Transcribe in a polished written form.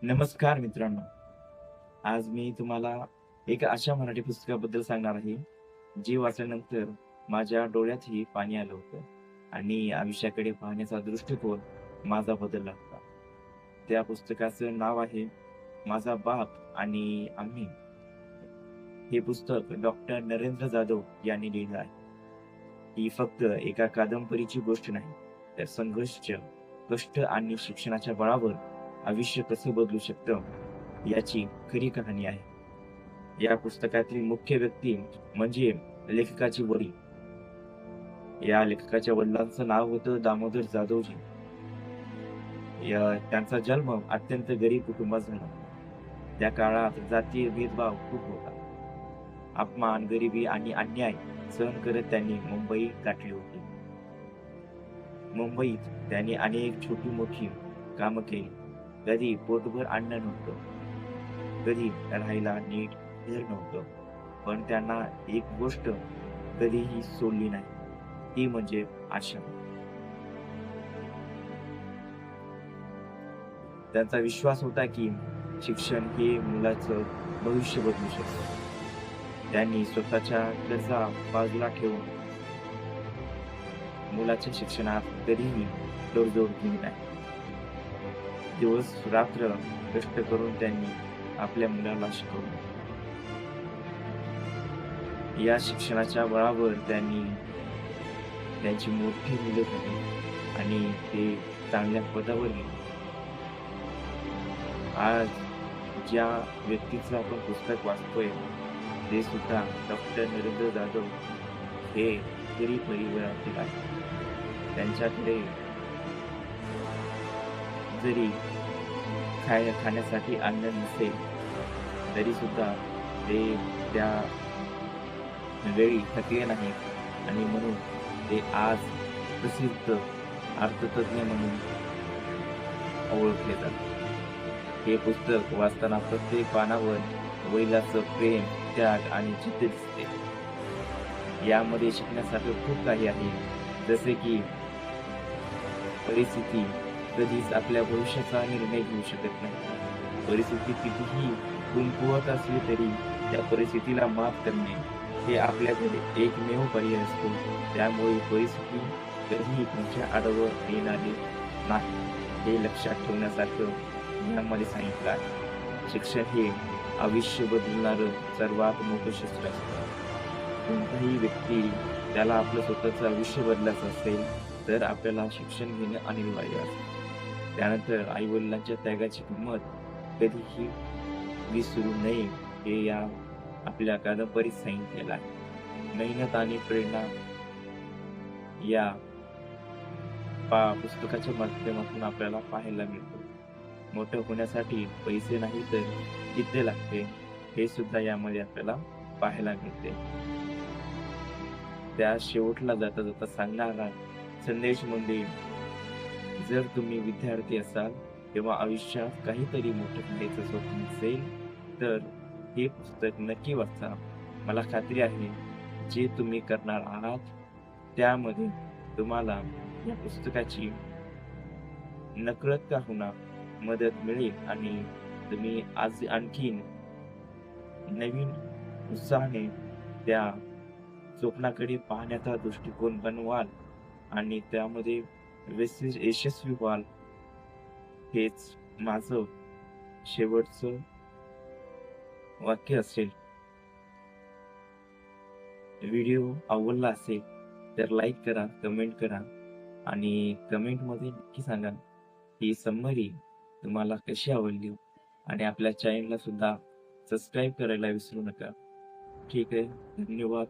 नमस्कार मित्रांनो. आज मी तुम्हाला एका अशा मराठी पुस्तकाबद्दल सांगणार आहे, जे वाचल्यानंतर माझ्या डोळ्यातही पाणी आलं होतं आणि आयुष्याकडे पाहण्याचा दृष्टिकोन माझा बदलला होता. त्या पुस्तकाचं नाव आहे माझा बाप आणि आम्ही. हे पुस्तक डॉक्टर नरेंद्र जाधव यांनी लिहिलं आहे. ही फक्त एका कादंबरीची गोष्ट नाही, तर संघर्ष, कष्ट आणि शिक्षणाच्या बळावर आयुष्य कसं बदलू शकतं, याची खरी कहाणी आहे. या पुस्तकातील मुख्य व्यक्ती म्हणजे लेखकाचे वडील. या लेखकाच्या वडिलांचं नाव होतं दामोदर जाधवजी. त्यांचा जन्म अत्यंत गरीब कुटुंबात झाला. त्या काळात जातीय भेदभाव खूप होता. अपमान, गरिबी आणि अन्याय सहन करत त्यांनी मुंबई गाठली होती. मुंबईत त्यांनी अनेक छोटी-मोठी कामं केली. कधी पोटभर अन्न नव्हतं, कधी राहायला नीट घर नव्हतं. पण त्यांना एक गोष्ट कधीही सोडली नाही, ती म्हणजे आशा. त्यांचा विश्वास होता की शिक्षण हे मुलाचं भविष्य बदलू शकतं. त्यांनी स्वतःच्या गरजा बाजूला ठेवून मुलाच्या शिक्षणात कधीही तडजोड केली नाही. दिवस-रात्र कष्ट करून त्यांनी आपल्या मुलाला शिकवलं. या शिक्षणाच्या बळावर त्यांनी त्यांची मोठी मुलं झाली आणि ते चांगल्या पदावर गेले. आज ज्या व्यक्तीचं आपण पुस्तक वाचतोय, ते सुद्धा डॉक्टर नरेंद्र जाधव हे गरीब परिवारातील आहेत. त्यांच्याकडे जरी खाण्यासाठी अन्न नसेल, तरी सुद्धा ते त्या वेळी थकले नाहीत आणि म्हणून ते आज प्रसिद्ध अर्थतज्ञ म्हणून ओळखले जातात. हे पुस्तक वाचताना प्रत्येक पानावर वडिलांचं प्रेम, त्याग आणि जिद्द दिसते. यामध्ये शिकण्यासारखं खूप काही आहे, जसे की परिस्थिती कधीच आपल्या भविष्याचा निर्णय घेऊ शकत नाही. परिस्थिती कितीही कमकुवत असली तरी त्या परिस्थितीला मात करणे हे आपल्याकडे एकमेव पर्याय असतो. त्यामुळे परिस्थिती कधीही तुमच्या आडवं येणारी नाही, हे लक्षात ठेवण्यासारखं यामध्ये सांगितलं आहे. शिक्षण हे आयुष्य बदलणारं सर्वात मोठं शस्त्र असतं. कोणताही व्यक्ती त्याला आपलं स्वतःचं आयुष्य बदलायचं असेल, तर आपल्याला शिक्षण घेणं अनिवार्य असतं. त्यानंतर आई-वडिलांच्या त्यागाची किंमत कधीही विसरू नये, हे या आपल्या कादंबरीत सांगितलेलं आहे. मेहनत आणि प्रेरणा या पुस्तकाच्या माध्यमातून आपल्याला पाहायला मिळतो. मोठं होण्यासाठी पैसे नाही तर जिद्द लागते, हे सुद्धा यामध्ये आपल्याला पाहायला मिळते. त्या शेवटला जाता जाता सांगणारा संदेश म्हणजे, जर तुम्ही विद्यार्थी असाल किंवा आयुष्यात काहीतरी मोठं करायचं स्वप्न असेल, तर हे पुस्तक नक्की वाचा. मला खात्री आहे, जे तुम्ही करणार आहात, त्यामध्ये तुम्हाला या पुस्तकाची नकळत का होईना मदत मिळेल आणि तुम्ही आज आणखीन नवीन उत्साहाने त्या स्वप्नाकडे पाहण्याचा दृष्टिकोन बनवाल आणि त्यामध्ये यशस्वी व्हाल, हेच माझं शेवटचं वाक्य असेल. व्हिडिओ आवडला असेल तर लाईक करा, कमेंट करा आणि कमेंटमध्ये नक्की सांगा ही समरी तुम्हाला कशी आवडली आणि आपल्या चॅनलला सुद्धा सबस्क्राईब करायला विसरू नका. ठीक आहे. धन्यवाद.